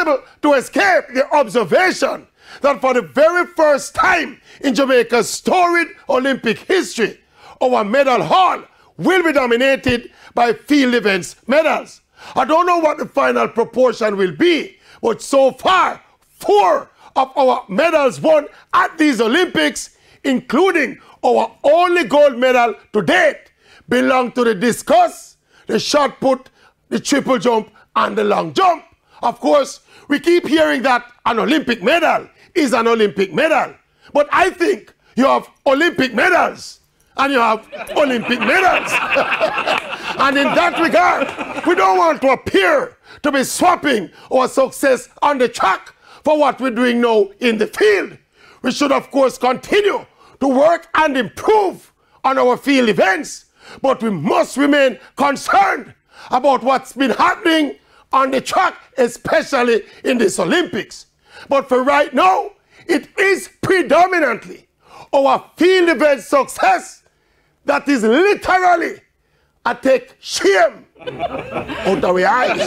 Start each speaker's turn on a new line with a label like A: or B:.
A: impossible to escape the observation that for the very first time in Jamaica's storied Olympic history, our medal haul will be dominated by field events medals. I don't know what the final proportion will be, but so far, 4 of our medals won at these Olympics, including our only gold medal to date, belong to the discus, the shot put, the triple jump, and the long jump. Of course, we keep hearing that an Olympic medal is an Olympic medal. But I think you have Olympic medals and you have Olympic medals. And in that regard, we don't want to appear to be swapping our success on the track for what we're doing now in the field. We should, of course, continue to work and improve on our field events, but we must remain concerned about what's been happening on the track, especially in this Olympics. But for right now, it is predominantly our field event success that is literally a take shame out of our eyes.